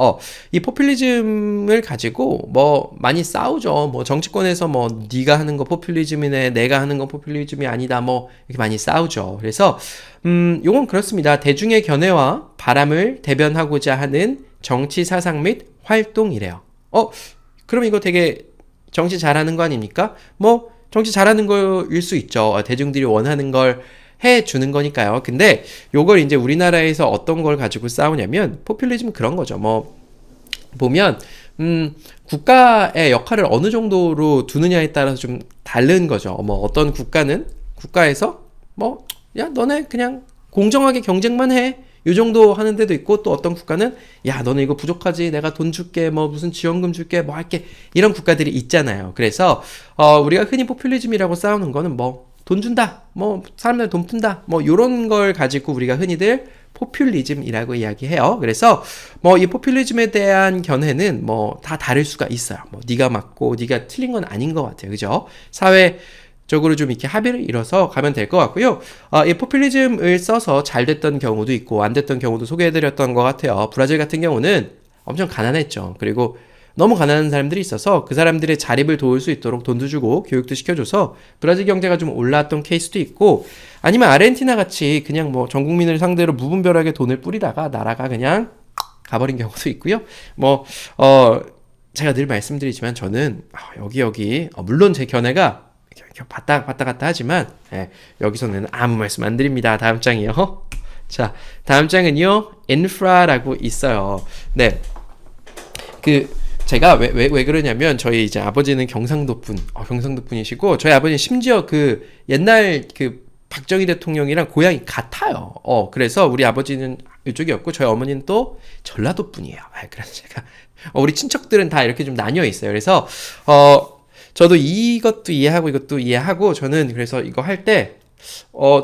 이 포퓰리즘을 가지고 많이 싸우죠. 정치권에서 네가 하는 거 포퓰리즘이네, 내가 하는 거 포퓰리즘이 아니다, 이렇게 많이 싸우죠. 그래서 요건 그렇습니다. 대중의 견해와 바람을 대변하고자 하는 정치 사상 및 활동이래요. 그럼 이거 되게 정치 잘하는 거 아닙니까? 정치 잘하는 거일 수 있죠. 대중들이 원하는 걸 해주는 거니까요. 근데 요걸 이제 우리나라에서 어떤 걸 가지고 싸우냐면 포퓰리즘 그런 거죠. 보면 국가의 역할을 어느 정도로 두느냐에 따라서 좀 다른 거죠. 어떤 국가에서 야 너네 그냥 공정하게 경쟁만 해. 요 정도 하는 데도 있고 또 어떤 국가는 야 너네 이거 부족하지 내가 돈 줄게 무슨 지원금 줄게 할게 이런 국가들이 있잖아요. 그래서 우리가 흔히 포퓰리즘이라고 싸우는 거는 돈 준다, 사람들 돈 푼다, 요런 걸 가지고 우리가 흔히들 포퓰리즘이라고 이야기해요. 그래서 뭐 이 포퓰리즘에 대한 견해는 뭐 다 다를 수가 있어요. 뭐 네가 맞고 네가 틀린 건 아닌 것 같아요. 그죠? 사회적으로 좀 이렇게 합의를 이뤄서 가면 될 것 같고요. 이 포퓰리즘을 써서 잘 됐던 경우도 있고 안 됐던 경우도 소개해드렸던 것 같아요. 브라질 같은 경우는 엄청 가난했죠. 그리고 너무 가난한 사람들이 있어서 그 사람들의 자립을 도울 수 있도록 돈도 주고 교육도 시켜줘서 브라질 경제가 좀 올라왔던 케이스도 있고, 아니면 아르헨티나 같이 그냥 뭐 전 국민을 상대로 무분별하게 돈을 뿌리다가 나라가 그냥 가버린 경우도 있고요. 뭐 제가 늘 말씀드리지만 저는 여기 물론 제 견해가 봤다 갔다 하지만 여기서는 아무 말씀 안 드립니다. 다음 장이요. 자, 다음 장은요, 인프라라고 있어요. 네, 제가 왜 그러냐면 저희 이제 아버지는 경상도 분이시고 저희 아버지는 심지어 그 옛날 그 박정희 대통령이랑 고향이 같아요. 그래서 우리 아버지는 이쪽이었고 저희 어머니는 또 전라도 분이에요. 그래서 제가 우리 친척들은 다 이렇게 좀 나뉘어 있어요. 그래서 저도 이것도 이해하고 이것도 이해하고 저는 그래서 이거 할 때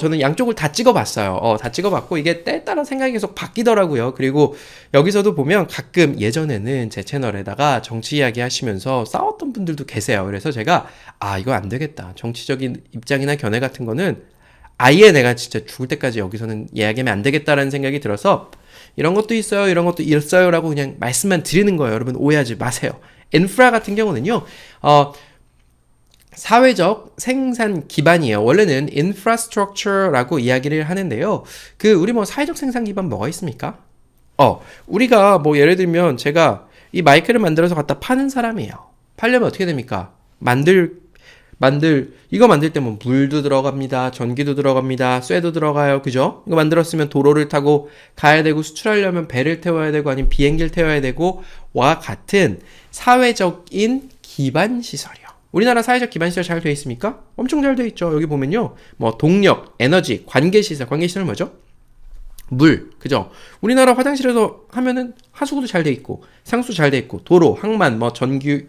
저는 양쪽을 다 찍어봤어요. 다 찍어봤고 이게 때에 따라 생각이 계속 바뀌더라고요. 그리고 여기서도 보면 가끔 예전에는 제 채널에다가 정치 이야기 하시면서 싸웠던 분들도 계세요. 그래서 제가 이거 안 되겠다. 정치적인 입장이나 견해 같은 거는 아예 내가 진짜 죽을 때까지 여기서는 이야기하면 안 되겠다라는 생각이 들어서 이런 것도 있어요, 이런 것도 있어요라고 그냥 말씀만 드리는 거예요. 여러분 오해하지 마세요. 인프라 같은 경우는요, 사회적 생산 기반이에요. 원래는 infrastructure라고 이야기를 하는데요. 우리 뭐 사회적 생산 기반 뭐가 있습니까? 우리가 뭐 예를 들면 제가 이 마이크를 만들어서 갖다 파는 사람이에요. 팔려면 어떻게 됩니까? 이거 만들 때 뭐 물도 들어갑니다. 전기도 들어갑니다. 쇠도 들어가요. 그죠? 이거 만들었으면 도로를 타고 가야 되고, 수출하려면 배를 태워야 되고 아니면 비행기를 태워야 되고 와 같은 사회적인 기반 시설이요. 우리나라 사회적 기반 시설 잘 되어 있습니까? 엄청 잘 되어 있죠. 여기 보면요. 뭐 동력, 에너지, 관계 시설은 뭐죠? 물, 그죠? 우리나라 화장실에서 하면은 하수구도 잘 돼 있고, 상수 잘 돼 있고, 도로, 항만, 뭐 전기,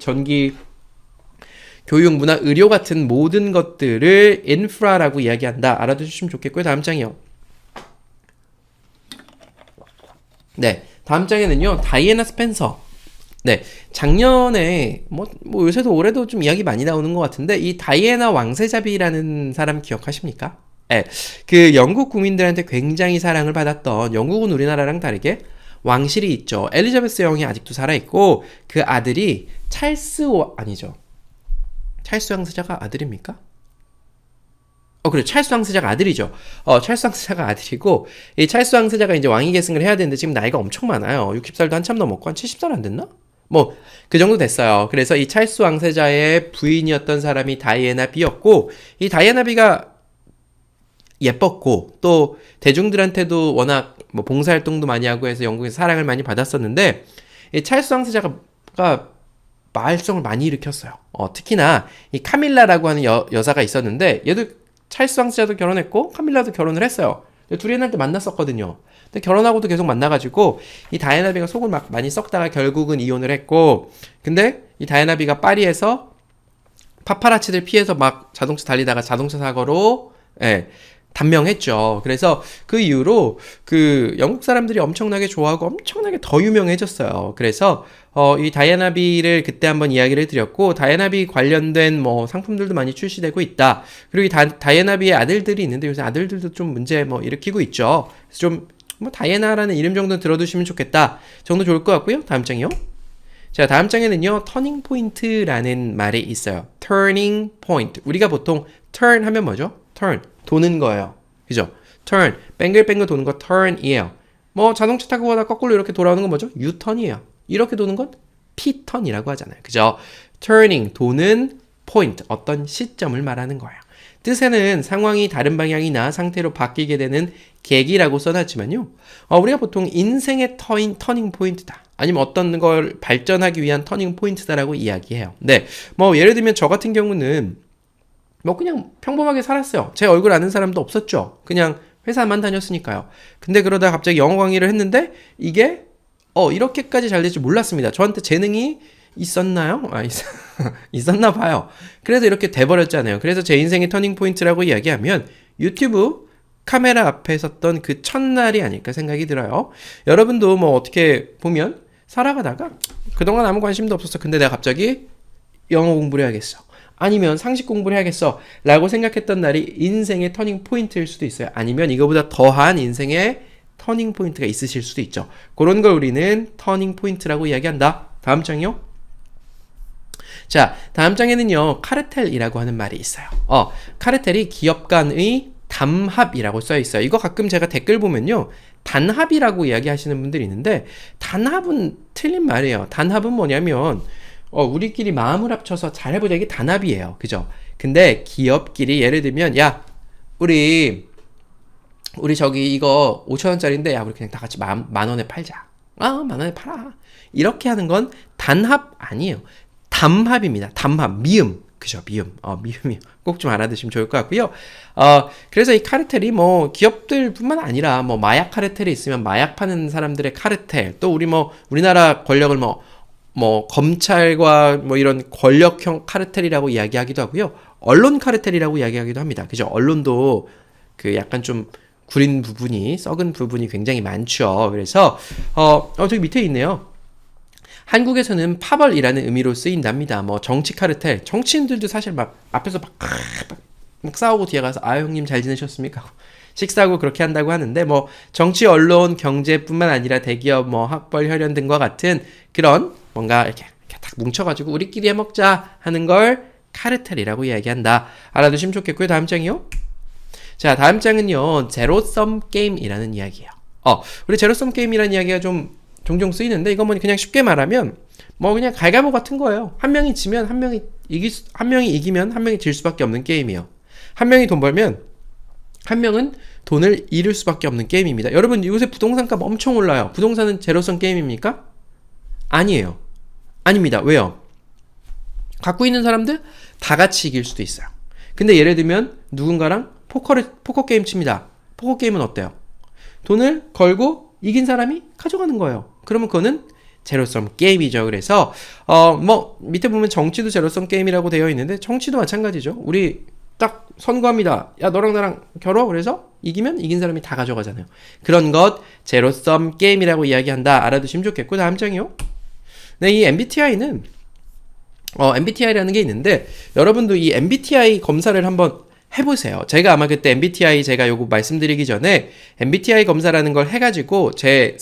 교육, 문화, 의료 같은 모든 것들을 인프라라고 이야기한다. 알아두시면 좋겠고요. 다음 장이요. 네, 다음 장에는요, 다이애나 스펜서. 네, 작년에 뭐 요새도 올해도 좀 이야기 많이 나오는 것 같은데 이 다이애나 왕세자비라는 사람 기억하십니까? 네, 영국 국민들한테 굉장히 사랑을 받았던, 영국은 우리나라랑 다르게 왕실이 있죠. 엘리자베스 여왕이 아직도 살아있고 그 아들이 찰스 왕세자가 아들입니까? 그래. 찰스 왕세자가 아들이죠. 찰스 왕세자가 아들이고, 이 찰스 왕세자가 이제 왕위 계승을 해야 되는데 지금 나이가 엄청 많아요. 60살도 한참 넘었고, 한 70살 안 됐나? 뭐, 그 정도 됐어요. 그래서 이 찰스 왕세자의 부인이었던 사람이 다이애나 비였고, 이 다이애나 비가 예뻤고, 또 대중들한테도 워낙 뭐 봉사활동도 많이 하고 해서 영국에서 사랑을 많이 받았었는데, 이 찰스 왕세자가 말썽을 많이 일으켰어요. 특히나 이 카밀라라고 하는 여자가 있었는데 얘도 찰스 왕세자도 결혼했고 카밀라도 결혼을 했어요. 둘이 옛날 때 만났었거든요. 근데 결혼하고도 계속 만나가지고 이 다이애나비가 속을 막 많이 썩다가 결국은 이혼을 했고, 근데 이 다이애나비가 파리에서 파파라치들 피해서 막 자동차 달리다가 자동차 사고로 단명했죠. 그래서 그 이후로 영국 사람들이 엄청나게 좋아하고 엄청나게 더 유명해졌어요. 그래서 이 다이애나비를 그때 한번 이야기를 드렸고, 다이애나비 관련된 뭐 상품들도 많이 출시되고 있다. 그리고 이 다이애나비의 아들들이 있는데 요새 아들들도 좀 문제 뭐 일으키고 있죠. 그래서 좀 뭐 다이애나라는 이름 정도는 들어두시면 좋겠다 정도 좋을 것 같고요. 다음 장이요. 자, 다음 장에는요, 터닝 포인트라는 말이 있어요. turning point. 우리가 보통 turn 하면 뭐죠? turn, 도는 거예요. 그죠? turn, 뱅글뱅글 도는 거 turn이에요. 뭐 자동차 타고 가다 거꾸로 이렇게 돌아오는 건 뭐죠? U-turn이에요. 이렇게 도는 건 P-turn이라고 하잖아요. 그죠? turning, 도는 point, 어떤 시점을 말하는 거예요. 뜻에는 상황이 다른 방향이나 상태로 바뀌게 되는 계기라고 써놨지만요. 우리가 보통 인생의 터닝 포인트다. 아니면 어떤 걸 발전하기 위한 터닝 포인트다라고 이야기해요. 네, 뭐 예를 들면 저 같은 경우는 뭐 그냥 평범하게 살았어요. 제 얼굴 아는 사람도 없었죠. 그냥 회사만 다녔으니까요. 근데 그러다 갑자기 영어 강의를 했는데 이게 이렇게까지 잘 될 줄 몰랐습니다. 저한테 재능이 있었나요? 있었나 봐요. 그래서 이렇게 돼버렸잖아요. 그래서 제 인생의 터닝 포인트라고 이야기하면 유튜브 카메라 앞에 섰던 그 첫날이 아닐까 생각이 들어요. 여러분도 뭐 어떻게 보면 살아가다가 그동안 아무 관심도 없었어. 근데 내가 갑자기 영어 공부를 해야겠어. 아니면 상식 공부를 해야겠어. 라고 생각했던 날이 인생의 터닝 포인트일 수도 있어요. 아니면 이거보다 더한 인생의 터닝 포인트가 있으실 수도 있죠. 그런 걸 우리는 터닝 포인트라고 이야기한다. 다음 장이요. 자, 다음 장에는요, 카르텔이라고 하는 말이 있어요. 카르텔이 기업 간의 담합이라고 써 있어요. 이거 가끔 제가 댓글 보면요, 단합이라고 이야기하시는 분들이 있는데, 단합은 틀린 말이에요. 단합은 뭐냐면, 우리끼리 마음을 합쳐서 잘해보자. 이게 단합이에요. 그죠? 근데 기업끼리 예를 들면, 야, 우리 저기 이거 5,000원짜리인데, 야, 우리 그냥 다 같이 만 원에 팔자. 만 원에 팔아. 이렇게 하는 건 단합 아니에요. 담합입니다. 담합. 미음. 그죠? 미음. 미음이 꼭 좀 알아두시면 좋을 것 같고요. 그래서 이 카르텔이 뭐 기업들뿐만 아니라 뭐 마약 카르텔이 있으면 마약 파는 사람들의 카르텔, 또 우리나라 권력을 뭐 검찰과 뭐 이런 권력형 카르텔이라고 이야기하기도 하고요. 언론 카르텔이라고 이야기하기도 합니다. 그죠? 언론도 그 약간 좀 구린 부분이, 썩은 부분이 굉장히 많죠. 그래서 저기 밑에 있네요. 한국에서는 파벌이라는 의미로 쓰인답니다. 뭐 정치 카르텔, 정치인들도 사실 막 앞에서 막 싸우고 뒤에 가서 형님 잘 지내셨습니까? 식사하고 그렇게 한다고 하는데, 뭐 정치, 언론, 경제뿐만 아니라 대기업, 뭐 학벌, 혈연 등과 같은 그런 뭔가 이렇게 딱 뭉쳐가지고 우리끼리 해먹자 하는 걸 카르텔이라고 이야기한다. 알아두시면 좋겠고요. 다음 장이요. 자, 다음 장은요, 제로섬 게임이라는 이야기예요. 우리 제로섬 게임이라는 이야기가 좀 종종 쓰이는데, 이건 뭐 그냥 쉽게 말하면 뭐 그냥 갈가보 같은 거예요. 한 명이 지면 한 명이 이기면 한 명이 질 수밖에 없는 게임이에요. 한 명이 돈 벌면 한 명은 돈을 잃을 수밖에 없는 게임입니다. 여러분, 요새 부동산값 엄청 올라요. 부동산은 제로섬 게임입니까? 아니에요. 아닙니다. 왜요? 갖고 있는 사람들 다 같이 이길 수도 있어요. 근데 예를 들면 누군가랑 포커 게임 칩니다. 포커 게임은 어때요? 돈을 걸고 이긴 사람이 가져가는 거예요. 그러면 그거는 제로섬 게임이죠. 그래서 뭐 밑에 보면 정치도 제로섬 게임이라고 되어 있는데, 정치도 마찬가지죠. 우리 딱 선거합니다. 야, 너랑 나랑 겨뤄. 그래서 이기면 이긴 사람이 다 가져가잖아요. 그런 것 제로섬 게임이라고 이야기한다. 알아두시면 좋겠고, 다음 장이요. 네, 이 MBTI는 MBTI라는 게 있는데, 여러분도 이 MBTI 검사를 한번 해보세요. 제가 아마 그때 MBTI 제가 요거 말씀드리기 전에 MBTI 검사라는 걸 해가지고 제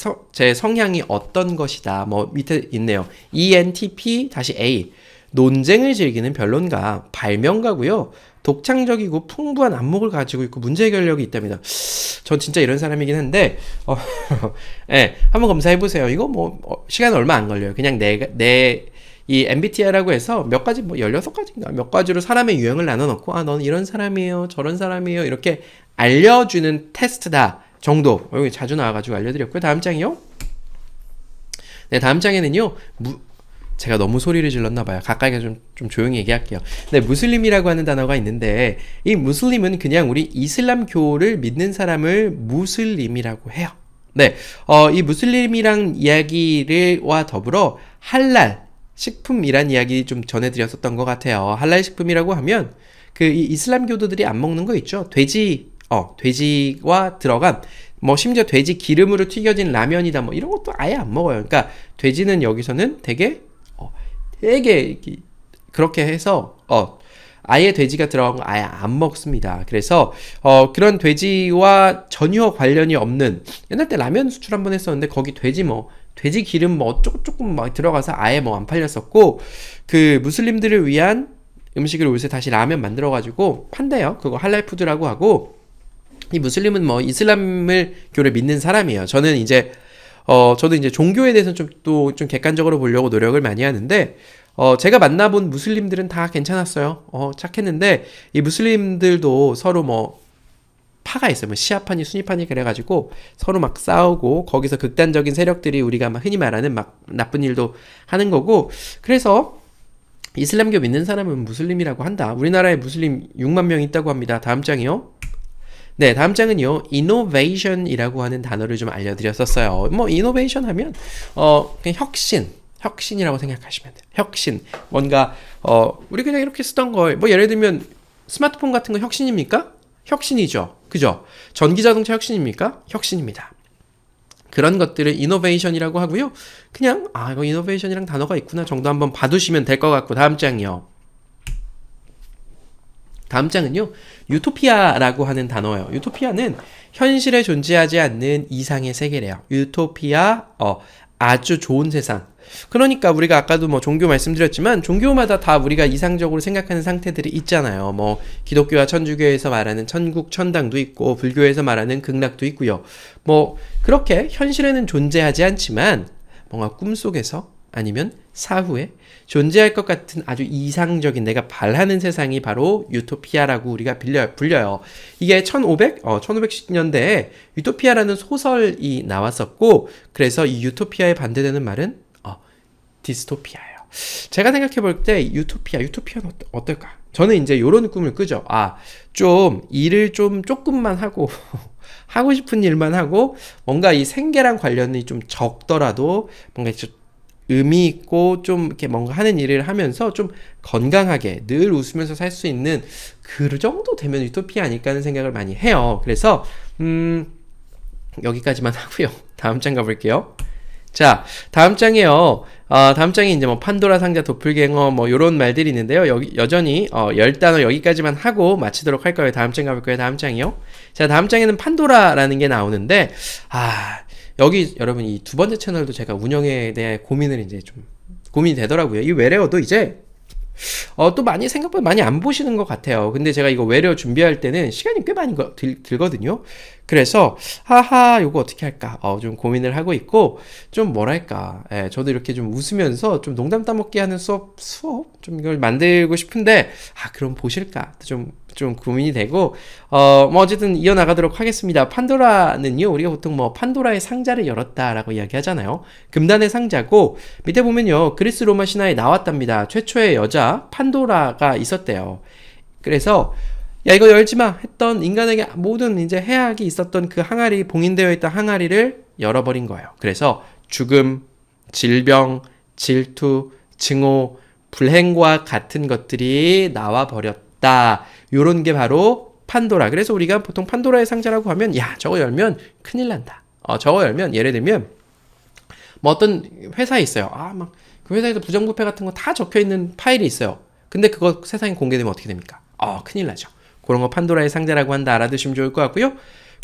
성향이 어떤 것이다. 뭐 밑에 있네요. ENTP-A. 논쟁을 즐기는 변론가, 발명가고요. 독창적이고 풍부한 안목을 가지고 있고 문제 해결력이 있답니다. 전 진짜 이런 사람이긴 한데, 네, 한번 검사해보세요. 이거 뭐 시간 얼마 안 걸려요. 그냥 이 MBTI라고 해서 몇 가지, 뭐 16가지인가 몇 가지로 사람의 유형을 나눠놓고, 너는 이런 사람이에요, 저런 사람이에요, 이렇게 알려주는 테스트다 정도. 여기 자주 나와가지고 알려드렸고요. 다음 장이요. 네, 다음 장에는요, 제가 너무 소리를 질렀나봐요. 가까이 가서 좀 조용히 얘기할게요. 네, 무슬림이라고 하는 단어가 있는데, 이 무슬림은 그냥 우리 이슬람교를 믿는 사람을 무슬림이라고 해요. 네, 이 무슬림이랑 이야기와 더불어 할랄 식품이란 이야기 좀 전해드렸었던 것 같아요. 할랄 식품이라고 하면 이 이슬람교도들이 안 먹는 거 있죠. 돼지와 들어간, 뭐 심지어 돼지 기름으로 튀겨진 라면이다, 뭐 이런 것도 아예 안 먹어요. 그러니까 돼지는 여기서는 되게 그렇게 해서 아예 돼지가 들어간 거 아예 안 먹습니다. 그래서 그런 돼지와 전혀 관련이 없는, 옛날 때 라면 수출 한번 했었는데 거기 돼지 기름 뭐 조금 막 들어가서 아예 뭐 안 팔렸었고, 그 무슬림들을 위한 음식을 요새 다시 라면 만들어가지고 판대요. 그거 할랄 푸드라고 하고, 이 무슬림은 뭐 교를 믿는 사람이에요. 저도 이제 종교에 대해서는 좀 객관적으로 보려고 노력을 많이 하는데, 제가 만나본 무슬림들은 다 괜찮았어요. 착했는데, 이 무슬림들도 서로 뭐 파가 있어요. 뭐 시아파니, 수니파니 그래가지고 서로 막 싸우고, 거기서 극단적인 세력들이 우리가 막 흔히 말하는 막 나쁜 일도 하는 거고, 그래서 이슬람교 믿는 사람은 무슬림이라고 한다. 우리나라에 무슬림 6만 명 있다고 합니다. 다음 장이요. 네, 다음 장은요, innovation이라고 하는 단어를 좀 알려드렸었어요. 뭐 innovation 하면 그냥 혁신이라고 생각하시면 돼요. 혁신, 뭔가 우리 그냥 이렇게 쓰던 거, 뭐 예를 들면 스마트폰 같은 거 혁신입니까? 혁신이죠. 그죠? 전기자동차 혁신입니까? 혁신입니다. 그런 것들을 이노베이션이라고 하고요. 그냥 이거 이노베이션이랑 단어가 있구나 정도 한번 봐두시면 될 것 같고 다음 장이요. 다음 장은요. 유토피아라고 하는 단어예요. 유토피아는 현실에 존재하지 않는 이상의 세계래요. 유토피아 아주 좋은 세상. 그러니까 우리가 아까도 뭐 종교 말씀드렸지만 종교마다 다 우리가 이상적으로 생각하는 상태들이 있잖아요. 뭐 기독교와 천주교에서 말하는 천국, 천당도 있고 불교에서 말하는 극락도 있고요. 뭐 그렇게 현실에는 존재하지 않지만 뭔가 꿈속에서 아니면 사후에 존재할 것 같은 아주 이상적인 내가 발하는 세상이 바로 유토피아라고 우리가 불려요. 이게 1510년대에 유토피아라는 소설이 나왔었고 그래서 이 유토피아에 반대되는 말은 디스토피아예요. 제가 생각해 볼 때 유토피아는 어떨까? 저는 이제 요런 꿈을 꾸죠. 좀 일을 좀 조금만 하고 하고 싶은 일만 하고 뭔가 이 생계랑 관련이 좀 적더라도 뭔가 좀 의미 있고 좀 이렇게 뭔가 하는 일을 하면서 좀 건강하게 늘 웃으면서 살 수 있는 그 정도 되면 유토피아 아닐까 하는 생각을 많이 해요. 그래서 여기까지만 하고요. 다음 장 가볼게요. 자, 다음 장에요. 다음 장에 이제 뭐 판도라 상자, 도플갱어 뭐 요런 말들이 있는데요. 여전히 10단어 여기까지만 하고 마치도록 할 거예요. 다음 장 가볼 거예요. 다음 장이요. 자, 다음 장에는 판도라라는 게 나오는데 여기 여러분 이 두 번째 채널도 제가 운영에 대해 고민을 이제 좀 고민이 되더라고요. 이 외래어도 이제 또 생각보다 많이 안 보시는 것 같아요. 근데 제가 이거 외래어 준비할 때는 시간이 꽤 많이 들거든요. 그래서 요거 어떻게 할까 좀 고민을 하고 있고 좀 뭐랄까 저도 이렇게 좀 웃으면서 좀 농담 따먹기 하는 수업 좀 이걸 만들고 싶은데 그럼 보실까 좀 고민이 되고 뭐 어쨌든 이어나가도록 하겠습니다. 판도라는요 우리가 보통 뭐 판도라의 상자를 열었다라고 이야기하잖아요. 금단의 상자고 밑에 보면요 그리스 로마 신화에 나왔답니다. 최초의 여자 판도라가 있었대요. 그래서 야 이거 열지마 했던 인간에게 모든 이제 해악이 있었던 그 항아리 봉인되어 있던 항아리를 열어버린 거예요. 그래서 죽음, 질병, 질투, 증오, 불행과 같은 것들이 나와 버렸다. 요런 게 바로 판도라. 그래서 우리가 보통 판도라의 상자라고 하면 저거 열면 큰일 난다. 저거 열면 예를 들면 뭐 어떤 회사에 있어요. 막 그 회사에서 부정부패 같은 거 다 적혀 있는 파일이 있어요. 근데 그거 세상에 공개되면 어떻게 됩니까? 큰일 나죠. 그런 거 판도라의 상자라고 한다. 알아두시면 좋을 것 같고요.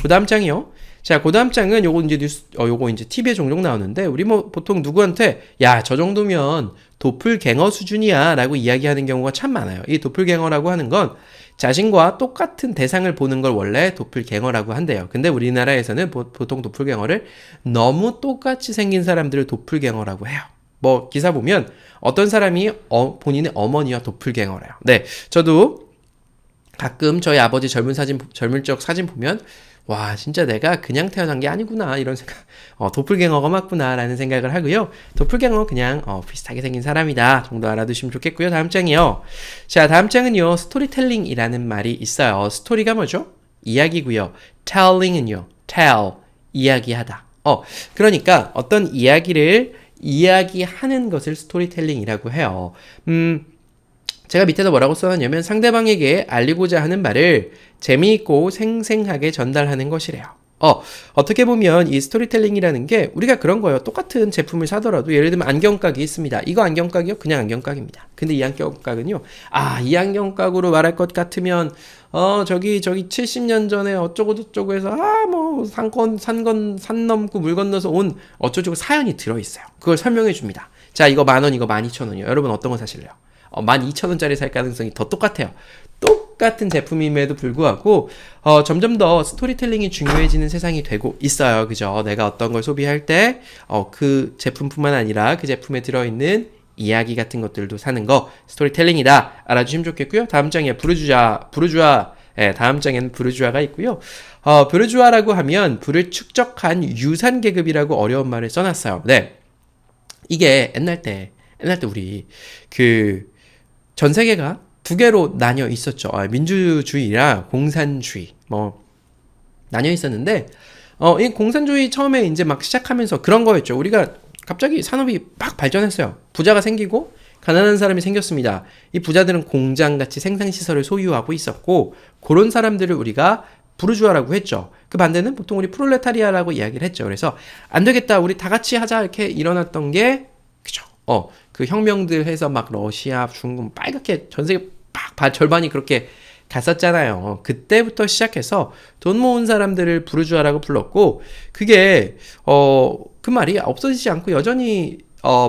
그 다음 장이요. 자, 그 다음 장은 요거 이제 TV에 종종 나오는데 우리 뭐 보통 누구한테 저 정도면 도플갱어 수준이야 라고 이야기하는 경우가 참 많아요. 이 도플갱어라고 하는 건 자신과 똑같은 대상을 보는 걸 원래 도플갱어라고 한대요. 근데 우리나라에서는 보통 도플갱어를 너무 똑같이 생긴 사람들을 도플갱어라고 해요. 뭐 기사 보면 어떤 사람이 본인의 어머니와 도플갱어래요. 네, 저도 가끔 저희 아버지 젊을 적 사진 보면 진짜 내가 그냥 태어난 게 아니구나 이런 생각 도플갱어가 맞구나 라는 생각을 하고요. 도플갱어 그냥 비슷하게 생긴 사람이다 정도 알아두시면 좋겠고요. 다음 장이요. 자, 다음 장은요 스토리텔링이라는 말이 있어요. 스토리가 뭐죠? 이야기고요. telling은요 tell 이야기하다. 그러니까 어떤 이야기를 이야기하는 것을 스토리텔링이라고 해요. 제가 밑에서 뭐라고 써놨냐면 상대방에게 알리고자 하는 말을 재미있고 생생하게 전달하는 것이래요. 어떻게 보면 이 스토리텔링이라는 게 우리가 그런 거예요. 똑같은 제품을 사더라도 예를 들면 안경각이 있습니다. 이거 안경각이요? 그냥 안경각입니다. 근데 이 안경각은요. 이 안경각으로 말할 것 같으면 저기 70년 전에 어쩌고저쩌고 해서 뭐 산 넘고 물 건너서 온 어쩌고저쩌고 사연이 들어있어요. 그걸 설명해 줍니다. 자, 이거 10,000원, 이거 12,000원이요. 여러분 어떤 거 사실래요? 12,000원짜리 살 가능성이 더 똑같아요. 똑같은 제품임에도 불구하고 점점 더 스토리텔링이 중요해지는 세상이 되고 있어요. 그죠? 내가 어떤 걸 소비할 때 그 제품뿐만 아니라 그 제품에 들어있는 이야기 같은 것들도 사는 거 스토리텔링이다. 알아주시면 좋겠고요. 다음 장에 부르주아. 다음 장에는 부르주아가 있고요. 부르주아라고 하면 부를 축적한 유산 계급이라고 어려운 말을 써놨어요. 네. 이게 옛날 때 우리 전 세계가 두 개로 나뉘어 있었죠. 민주주의랑 공산주의 뭐 나뉘어 있었는데 이 공산주의 처음에 이제 막 시작하면서 그런 거였죠. 우리가 갑자기 산업이 막 발전했어요. 부자가 생기고 가난한 사람이 생겼습니다. 이 부자들은 공장같이 생산시설을 소유하고 있었고 그런 사람들을 우리가 부르주아라고 했죠. 그 반대는 보통 우리 프롤레타리아라고 이야기를 했죠. 그래서 안 되겠다, 우리 다 같이 하자 이렇게 일어났던 게 그죠. 그 혁명들 해서 막 러시아, 중국 빨갛게 전 세계 막 절반이 그렇게 갔었잖아요. 그때부터 시작해서 돈 모은 사람들을 부르주아라고 불렀고, 그게 그 말이 없어지지 않고 여전히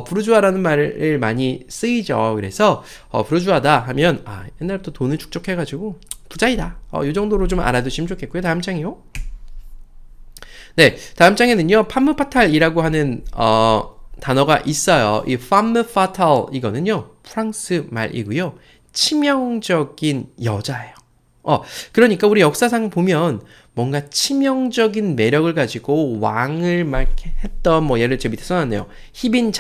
부르주아라는 말을 많이 쓰이죠. 그래서 부르주아다 하면 옛날부터 돈을 축적해가지고 부자이다. 이 정도로 좀 알아두시면 좋겠고요. 다음 장이요. 네, 다음 장에는요, 판무 파탈이라고 하는 단어가 있어요. 이 판무 파탈 이거는요, 프랑스 말이고요. 치명적인 여자예요. 그러니까 우리 역사상 보면 뭔가 치명적인 매력을 가지고 왕을 막 했던, 뭐 예를 들어 밑에 써놨네요. 히빈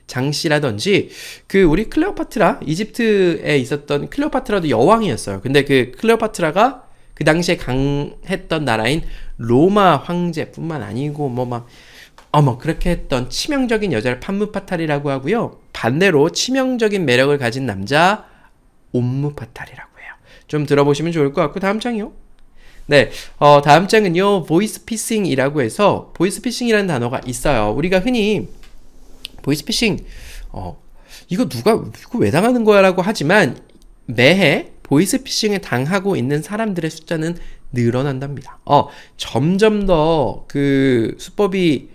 장씨라든지 그 우리 클레오파트라, 이집트에 있었던 클레오파트라도 여왕이었어요. 근데 그 클레오파트라가 그 당시에 강했던 나라인 로마 황제뿐만 아니고 뭐 그렇게 했던 치명적인 여자를 판무파탈이라고 하고요. 반대로 치명적인 매력을 가진 남자 옴무파탈이라고 해요. 좀 들어보시면 좋을 것 같고, 다음 장이요. 네, 다음 장은요, 보이스피싱이라고 해서, 보이스피싱이라는 단어가 있어요. 우리가 흔히 보이스피싱 이거 왜 당하는 거야 라고 하지만 매해 보이스피싱을 당하고 있는 사람들의 숫자는 늘어난답니다. 점점 더 그 수법이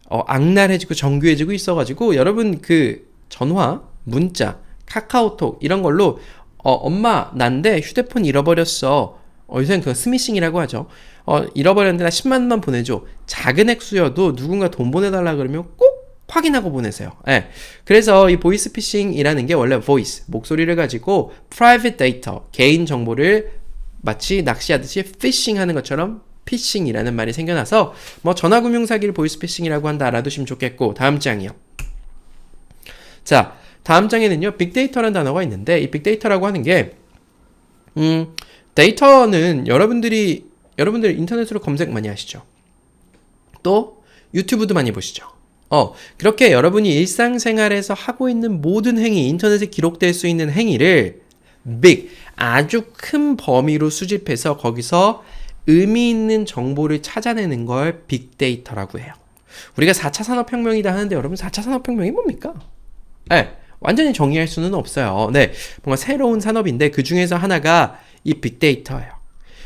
악랄해지고 정교해지고 있어가지고, 여러분 그 전화, 문자, 카카오톡 이런 걸로 엄마 난데 휴대폰 잃어버렸어. 요새는 그거 스미싱이라고 하죠. 잃어버렸는데 나 10만 원만 보내줘. 작은 액수여도 누군가 돈 보내달라 그러면 꼭 확인하고 보내세요. 네. 그래서 이 보이스피싱이라는 게 원래 voice, 목소리를 가지고 private data, 개인 정보를 마치 낚시하듯이 피싱 하는 것처럼 피싱이라는 말이 생겨나서 뭐 전화금융 사기를 보이스피싱이라고 한다 알아두시면 좋겠고, 다음 장이요. 자, 다음 장에는요, 빅데이터라는 단어가 있는데, 이 빅데이터라고 하는 게 데이터는 여러분들 인터넷으로 검색 많이 하시죠. 또 유튜브도 많이 보시죠. 그렇게 여러분이 일상생활에서 하고 있는 모든 행위, 인터넷에 기록될 수 있는 행위를 빅, 아주 큰 범위로 수집해서 거기서 의미 있는 정보를 찾아내는 걸 빅데이터라고 해요. 우리가 4차 산업혁명이다 하는데 여러분 4차 산업혁명이 뭡니까? 네, 완전히 정의할 수는 없어요. 네, 뭔가 새로운 산업인데 그 중에서 하나가 이 빅데이터예요.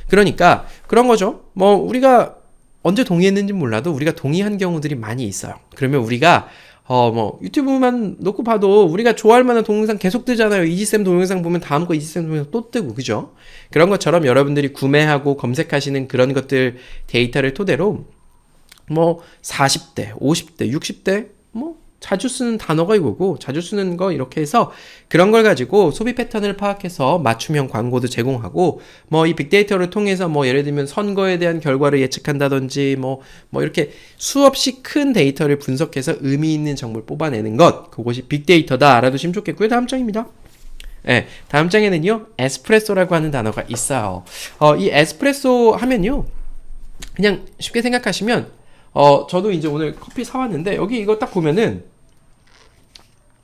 그러니까 그런 거죠. 뭐 우리가 언제 동의했는지 몰라도 우리가 동의한 경우들이 많이 있어요. 그러면 우리가 뭐 유튜브만 놓고 봐도 우리가 좋아할 만한 동영상 계속 뜨잖아요. 이지쌤 동영상 보면 다음 거 이지쌤 동영상 또 뜨고, 그죠? 그런 것처럼 여러분들이 구매하고 검색하시는 그런 것들 데이터를 토대로 뭐 40대, 50대, 60대 뭐 자주 쓰는 단어가 이거고, 자주 쓰는 거 이렇게 해서 그런 걸 가지고 소비 패턴을 파악해서 맞춤형 광고도 제공하고, 뭐 이 빅데이터를 통해서 뭐 예를 들면 선거에 대한 결과를 예측한다든지 뭐 이렇게 수없이 큰 데이터를 분석해서 의미 있는 정보를 뽑아내는 것, 그것이 빅데이터다 알아두시면 좋겠고요. 다음 장입니다. 네, 다음 장에는요, 에스프레소라고 하는 단어가 있어요. 이 에스프레소 하면요, 그냥 쉽게 생각하시면 저도 이제 오늘 커피 사왔는데, 여기 이거 딱 보면은,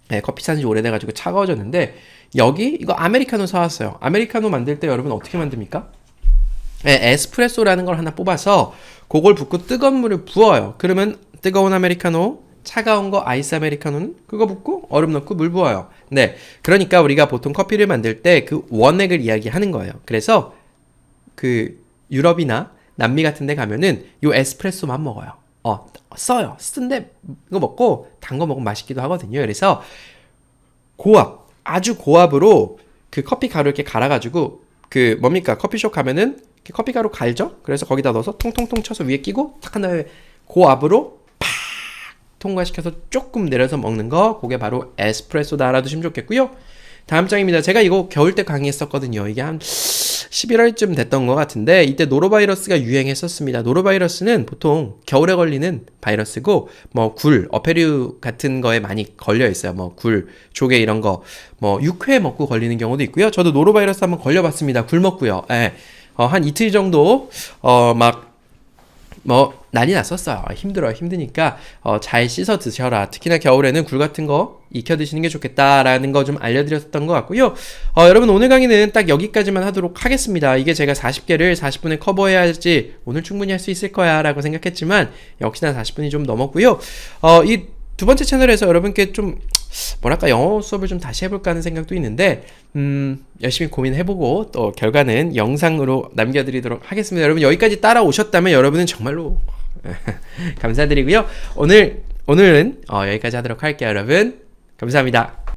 네, 커피 산 지 오래돼가지고 차가워졌는데, 여기 이거 아메리카노 사왔어요. 아메리카노 만들 때 여러분 어떻게 만듭니까? 네, 에스프레소라는 걸 하나 뽑아서, 그걸 붓고 뜨거운 물을 부어요. 그러면 뜨거운 아메리카노, 차가운 거 아이스 아메리카노는 그거 붓고 얼음 넣고 물 부어요. 네, 그러니까 우리가 보통 커피를 만들 때 그 원액을 이야기하는 거예요. 그래서 그 유럽이나 남미 같은 데 가면은 요 에스프레소만 먹어요. 써요. 쓴데 이거 먹고 단 거 먹으면 맛있기도 하거든요. 그래서 고압, 아주 고압으로 그 커피 가루 이렇게 갈아가지고 그 뭡니까? 커피숍 가면은 커피 가루 갈죠? 그래서 거기다 넣어서 통통통 쳐서 위에 끼고 탁 한 다음에 고압으로 팍 통과시켜서 조금 내려서 먹는 거, 그게 바로 에스프레소다 알아두시면 좋겠고요. 다음 장입니다. 제가 이거 겨울 때 강의했었거든요. 이게 한 11월쯤 됐던 것 같은데, 이때 노로바이러스가 유행했었습니다. 노로바이러스는 보통 겨울에 걸리는 바이러스고, 뭐 굴, 어패류 같은 거에 많이 걸려 있어요. 뭐 굴, 조개 이런 거, 뭐 육회 먹고 걸리는 경우도 있고요. 저도 노로바이러스 한번 걸려봤습니다. 굴 먹고요. 예. 한 이틀 정도 막 뭐 난리 났었어요. 힘드니까 잘 씻어 드셔라. 특히나 겨울에는 굴 같은 거 익혀 드시는 게 좋겠다라는 거 좀 알려드렸던 것 같고요. 여러분 오늘 강의는 딱 여기까지만 하도록 하겠습니다. 이게 제가 40개를 40분에 커버해야 할지 오늘 충분히 할 수 있을 거야 라고 생각했지만 역시나 40분이 좀 넘었고요. 이 두 번째 채널에서 여러분께 좀 뭐랄까 영어 수업을 좀 다시 해볼까 하는 생각도 있는데 열심히 고민해보고 또 결과는 영상으로 남겨드리도록 하겠습니다. 여러분 여기까지 따라오셨다면 여러분은 정말로 감사드리고요. 오늘은 여기까지 하도록 할게요. 여러분 감사합니다.